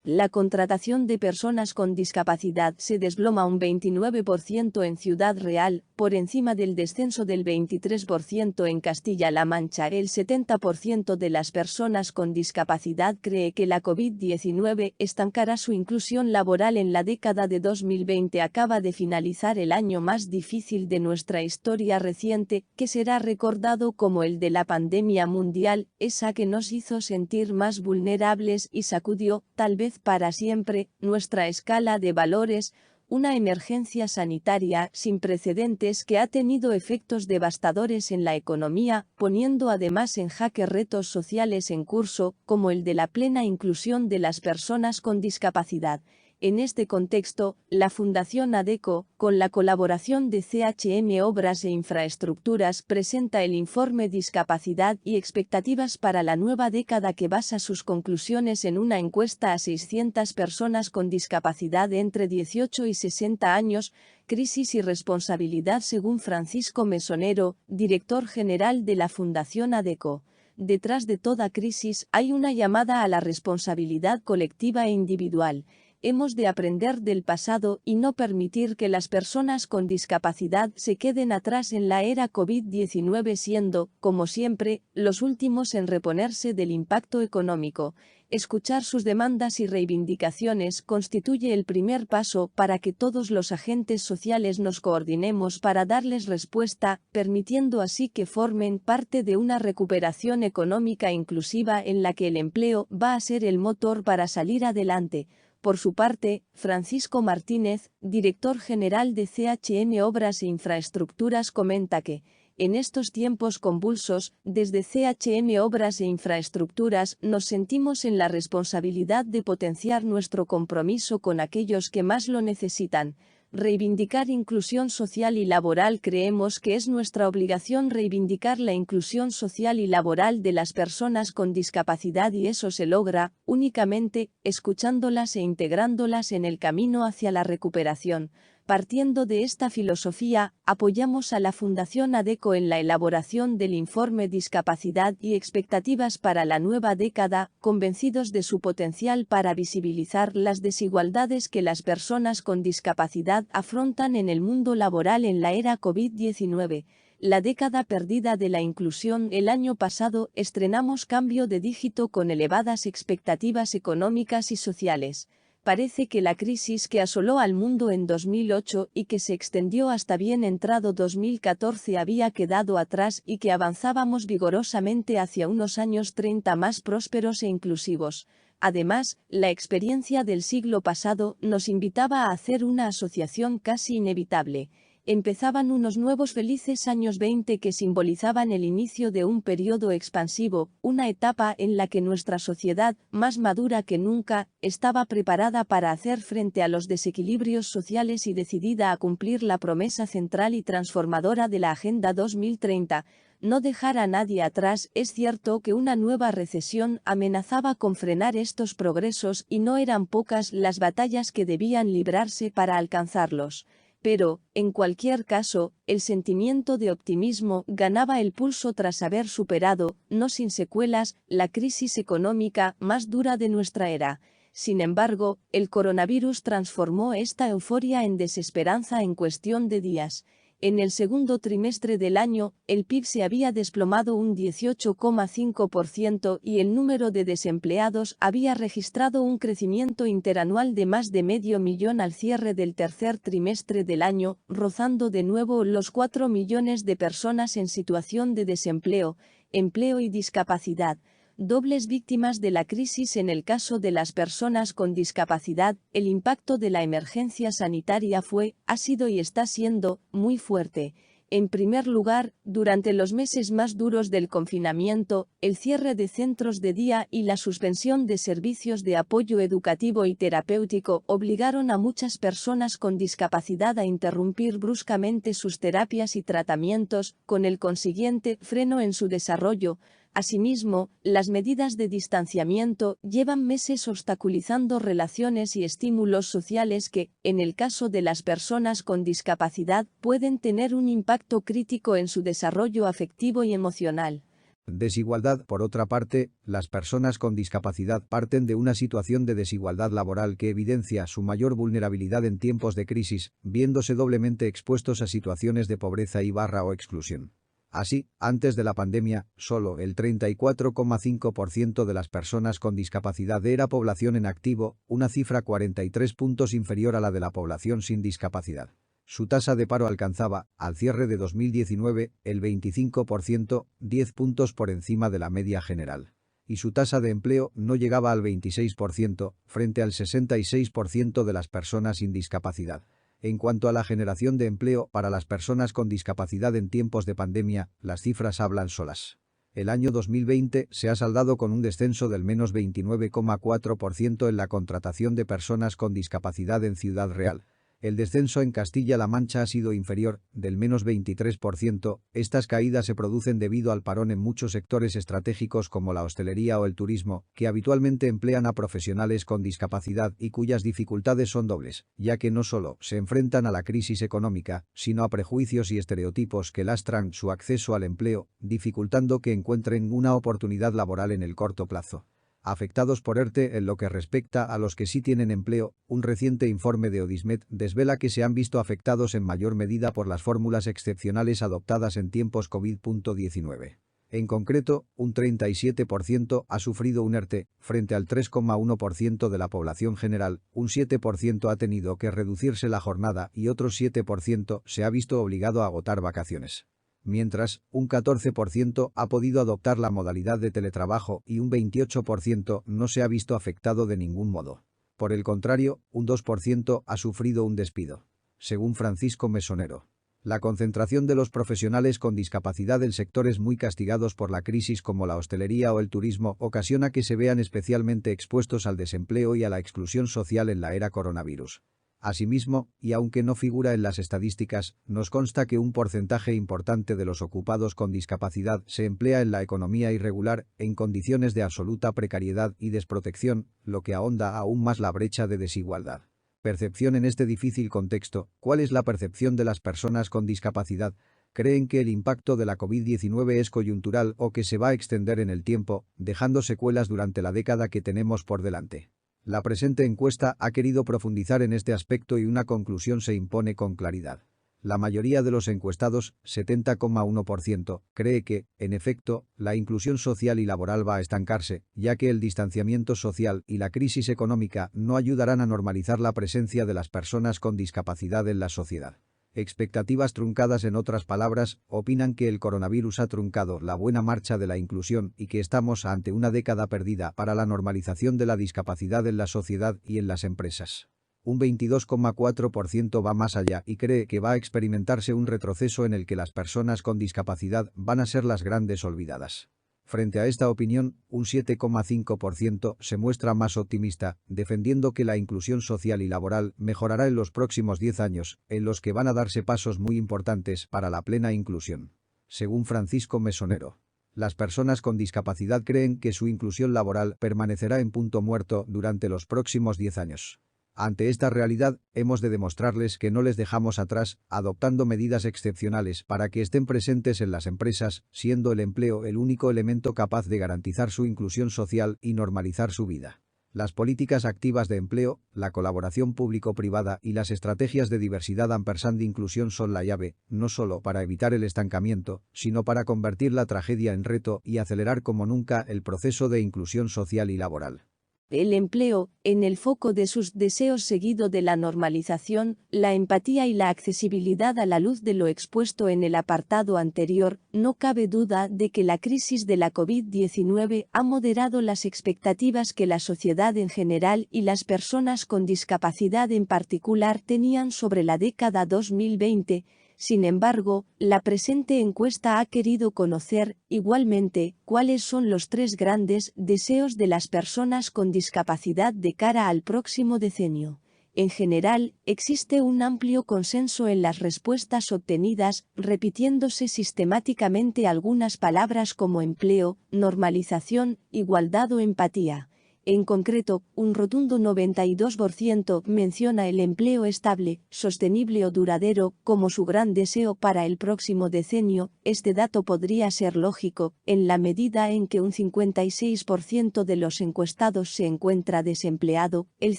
La contratación de personas con discapacidad se desploma un 29% en Ciudad Real, por encima del descenso del 23% en Castilla-La Mancha. El 70% de las personas con discapacidad cree que la COVID-19 estancará su inclusión laboral en la década de 2020. Acaba de finalizar el año más difícil de nuestra historia reciente, que será recordado como el de la pandemia mundial, esa que nos hizo sentir más vulnerables y sacudió, tal vez para siempre, nuestra escala de valores, una emergencia sanitaria sin precedentes que ha tenido efectos devastadores en la economía, poniendo además en jaque retos sociales en curso, como el de la plena inclusión de las personas con discapacidad. En este contexto, la Fundación ADECO, con la colaboración de CHM Obras e Infraestructuras, presenta el informe Discapacidad y expectativas para la nueva década, que basa sus conclusiones en una encuesta a 600 personas con discapacidad entre 18 y 60 años, crisis y responsabilidad según Francisco Mesonero, director general de la Fundación ADECO. Detrás de toda crisis hay una llamada a la responsabilidad colectiva e individual. Hemos de aprender del pasado y no permitir que las personas con discapacidad se queden atrás en la era COVID-19, siendo, como siempre, los últimos en reponerse del impacto económico. Escuchar sus demandas y reivindicaciones constituye el primer paso para que todos los agentes sociales nos coordinemos para darles respuesta, permitiendo así que formen parte de una recuperación económica inclusiva en la que el empleo va a ser el motor para salir adelante. Por su parte, Francisco Martínez, director general de CHM Obras e Infraestructuras, comenta que, en estos tiempos convulsos, desde CHM Obras e Infraestructuras nos sentimos en la responsabilidad de potenciar nuestro compromiso con aquellos que más lo necesitan. Reivindicar inclusión social y laboral. Creemos que es nuestra obligación reivindicar la inclusión social y laboral de las personas con discapacidad, y eso se logra únicamente escuchándolas e integrándolas en el camino hacia la recuperación. Partiendo de esta filosofía, apoyamos a la Fundación ADECO en la elaboración del informe Discapacidad y expectativas para la nueva década, convencidos de su potencial para visibilizar las desigualdades que las personas con discapacidad afrontan en el mundo laboral en la era COVID-19. La década perdida de la inclusión. El año pasado estrenamos Cambio de Dígito con elevadas expectativas económicas y sociales. Parece que la crisis que asoló al mundo en 2008 y que se extendió hasta bien entrado 2014 había quedado atrás y que avanzábamos vigorosamente hacia unos años 30 más prósperos e inclusivos. Además, la experiencia del siglo pasado nos invitaba a hacer una asociación casi inevitable. Empezaban unos nuevos felices años 20 que simbolizaban el inicio de un periodo expansivo, una etapa en la que nuestra sociedad, más madura que nunca, estaba preparada para hacer frente a los desequilibrios sociales y decidida a cumplir la promesa central y transformadora de la Agenda 2030. No dejar a nadie atrás. Es cierto que una nueva recesión amenazaba con frenar estos progresos y no eran pocas las batallas que debían librarse para alcanzarlos. Pero, en cualquier caso, el sentimiento de optimismo ganaba el pulso tras haber superado, no sin secuelas, la crisis económica más dura de nuestra era. Sin embargo, el coronavirus transformó esta euforia en desesperanza en cuestión de días. En el segundo trimestre del año, el PIB se había desplomado un 18,5% y el número de desempleados había registrado un crecimiento interanual de más de 500.000 al cierre del tercer trimestre del año, rozando de nuevo los 4 millones de personas en situación de desempleo, empleo y discapacidad. Dobles víctimas de la crisis. En el caso de las personas con discapacidad, el impacto de la emergencia sanitaria ha sido y está siendo muy fuerte. En primer lugar, durante los meses más duros del confinamiento, el cierre de centros de día y la suspensión de servicios de apoyo educativo y terapéutico obligaron a muchas personas con discapacidad a interrumpir bruscamente sus terapias y tratamientos, con el consiguiente freno en su desarrollo. Asimismo, las medidas de distanciamiento llevan meses obstaculizando relaciones y estímulos sociales que, en el caso de las personas con discapacidad, pueden tener un impacto crítico en su desarrollo afectivo y emocional. Desigualdad. Por otra parte, las personas con discapacidad parten de una situación de desigualdad laboral que evidencia su mayor vulnerabilidad en tiempos de crisis, viéndose doblemente expuestos a situaciones de pobreza o exclusión. Así, antes de la pandemia, solo el 34,5% de las personas con discapacidad era población en activo, una cifra 43 puntos inferior a la de la población sin discapacidad. Su tasa de paro alcanzaba, al cierre de 2019, el 25%, 10 puntos por encima de la media general. Y su tasa de empleo no llegaba al 26%, frente al 66% de las personas sin discapacidad. En cuanto a la generación de empleo para las personas con discapacidad en tiempos de pandemia, las cifras hablan solas. El año 2020 se ha saldado con un descenso del menos 29,4% en la contratación de personas con discapacidad en Ciudad Real. El descenso en Castilla-La Mancha ha sido inferior, del menos 23%. Estas caídas se producen debido al parón en muchos sectores estratégicos como la hostelería o el turismo, que habitualmente emplean a profesionales con discapacidad y cuyas dificultades son dobles, ya que no solo se enfrentan a la crisis económica, sino a prejuicios y estereotipos que lastran su acceso al empleo, dificultando que encuentren una oportunidad laboral en el corto plazo. Afectados por ERTE. En lo que respecta a los que sí tienen empleo, un reciente informe de Odismet desvela que se han visto afectados en mayor medida por las fórmulas excepcionales adoptadas en tiempos COVID-19. En concreto, un 37% ha sufrido un ERTE, frente al 3,1% de la población general, un 7% ha tenido que reducirse la jornada y otro 7% se ha visto obligado a agotar vacaciones. Mientras, un 14% ha podido adoptar la modalidad de teletrabajo y un 28% no se ha visto afectado de ningún modo. Por el contrario, un 2% ha sufrido un despido. Según Francisco Mesonero, la concentración de los profesionales con discapacidad en sectores muy castigados por la crisis como la hostelería o el turismo ocasiona que se vean especialmente expuestos al desempleo y a la exclusión social en la era coronavirus. Asimismo, y aunque no figura en las estadísticas, nos consta que un porcentaje importante de los ocupados con discapacidad se emplea en la economía irregular, en condiciones de absoluta precariedad y desprotección, lo que ahonda aún más la brecha de desigualdad. Percepción en este difícil contexto. ¿Cuál es la percepción de las personas con discapacidad? ¿Creen que el impacto de la COVID-19 es coyuntural o que se va a extender en el tiempo, dejando secuelas durante la década que tenemos por delante? La presente encuesta ha querido profundizar en este aspecto y una conclusión se impone con claridad. La mayoría de los encuestados, 70,1%, cree que, en efecto, la inclusión social y laboral va a estancarse, ya que el distanciamiento social y la crisis económica no ayudarán a normalizar la presencia de las personas con discapacidad en la sociedad. Expectativas truncadas. En otras palabras, opinan que el coronavirus ha truncado la buena marcha de la inclusión y que estamos ante una década perdida para la normalización de la discapacidad en la sociedad y en las empresas. Un 22,4% va más allá y cree que va a experimentarse un retroceso en el que las personas con discapacidad van a ser las grandes olvidadas. Frente a esta opinión, un 7,5% se muestra más optimista, defendiendo que la inclusión social y laboral mejorará en los próximos 10 años, en los que van a darse pasos muy importantes para la plena inclusión. Según Francisco Mesonero, las personas con discapacidad creen que su inclusión laboral permanecerá en punto muerto durante los próximos 10 años. Ante esta realidad, hemos de demostrarles que no les dejamos atrás, adoptando medidas excepcionales para que estén presentes en las empresas, siendo el empleo el único elemento capaz de garantizar su inclusión social y normalizar su vida. Las políticas activas de empleo, la colaboración público-privada y las estrategias de diversidad & inclusión son la llave, no solo para evitar el estancamiento, sino para convertir la tragedia en reto y acelerar como nunca el proceso de inclusión social y laboral. El empleo, en el foco de sus deseos seguido de la normalización, la empatía y la accesibilidad. A la luz de lo expuesto en el apartado anterior, no cabe duda de que la crisis de la COVID-19 ha moderado las expectativas que la sociedad en general y las personas con discapacidad en particular tenían sobre la década 2020. Sin embargo, la presente encuesta ha querido conocer, igualmente, cuáles son los 3 grandes deseos de las personas con discapacidad de cara al próximo decenio. En general, existe un amplio consenso en las respuestas obtenidas, repitiéndose sistemáticamente algunas palabras como empleo, normalización, igualdad o empatía. En concreto, un rotundo 92% menciona el empleo estable, sostenible o duradero como su gran deseo para el próximo decenio. Este dato podría ser lógico, en la medida en que un 56% de los encuestados se encuentra desempleado. El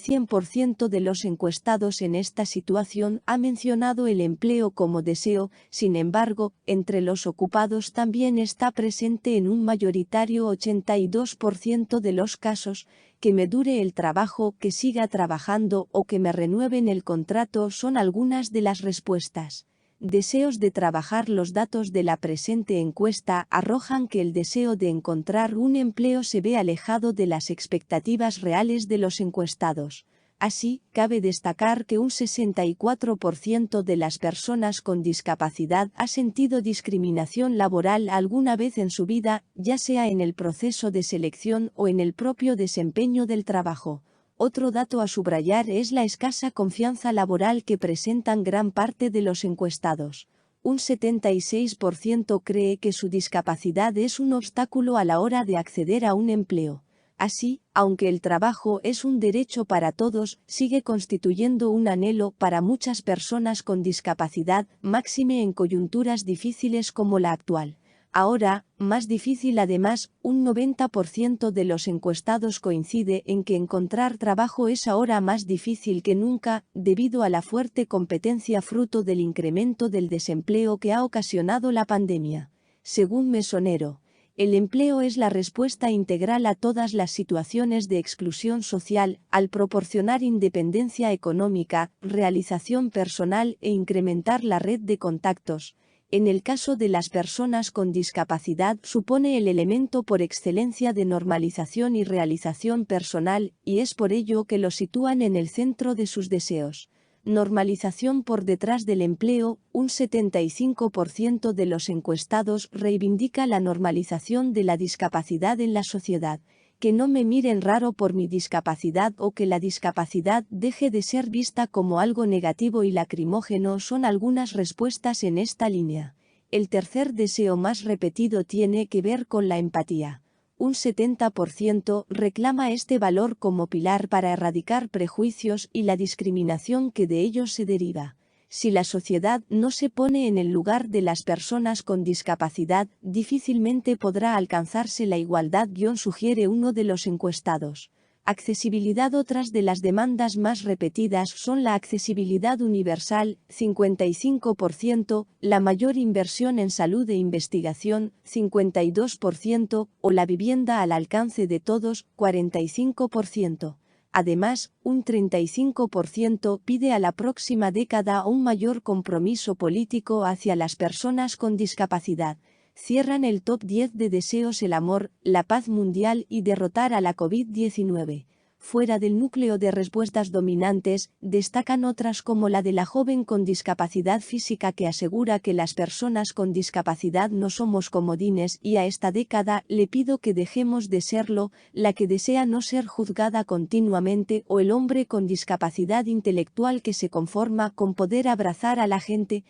100% de los encuestados en esta situación ha mencionado el empleo como deseo. Sin embargo, entre los ocupados también está presente en un mayoritario 82% de los casos que me dure el trabajo, que siga trabajando o que me renueven el contrato son algunas de las respuestas. Deseos de trabajar. Los datos de la presente encuesta arrojan que el deseo de encontrar un empleo se ve alejado de las expectativas reales de los encuestados. Así, cabe destacar que un 64% de las personas con discapacidad ha sentido discriminación laboral alguna vez en su vida, ya sea en el proceso de selección o en el propio desempeño del trabajo. Otro dato a subrayar es la escasa confianza laboral que presentan gran parte de los encuestados. Un 76% cree que su discapacidad es un obstáculo a la hora de acceder a un empleo. Así, aunque el trabajo es un derecho para todos, sigue constituyendo un anhelo para muchas personas con discapacidad, máxime en coyunturas difíciles como la actual. Ahora, más difícil además, un 90% de los encuestados coincide en que encontrar trabajo es ahora más difícil que nunca, debido a la fuerte competencia fruto del incremento del desempleo que ha ocasionado la pandemia. Según Mesonero, el empleo es la respuesta integral a todas las situaciones de exclusión social, al proporcionar independencia económica, realización personal e incrementar la red de contactos. En el caso de las personas con discapacidad, supone el elemento por excelencia de normalización y realización personal, y es por ello que lo sitúan en el centro de sus deseos. Normalización por detrás del empleo. Un 75% de los encuestados reivindica la normalización de la discapacidad en la sociedad. Que no me miren raro por mi discapacidad o que la discapacidad deje de ser vista como algo negativo y lacrimógeno son algunas respuestas en esta línea. El tercer deseo más repetido tiene que ver con la empatía. Un 70% reclama este valor como pilar para erradicar prejuicios y la discriminación que de ellos se deriva. Si la sociedad no se pone en el lugar de las personas con discapacidad, difícilmente podrá alcanzarse la igualdad, sugiere uno de los encuestados. Accesibilidad. Otras de las demandas más repetidas son la accesibilidad universal, 55%, la mayor inversión en salud e investigación, 52%, o la vivienda al alcance de todos, 45%. Además, un 35% pide a la próxima década un mayor compromiso político hacia las personas con discapacidad. Cierran el top 10 de deseos el amor, la paz mundial y derrotar a la COVID-19. Fuera del núcleo de respuestas dominantes, destacan otras como la de la joven con discapacidad física que asegura que las personas con discapacidad no somos comodines y a esta década le pido que dejemos de serlo, la que desea no ser juzgada continuamente, o el hombre con discapacidad intelectual que se conforma con poder abrazar a la gente,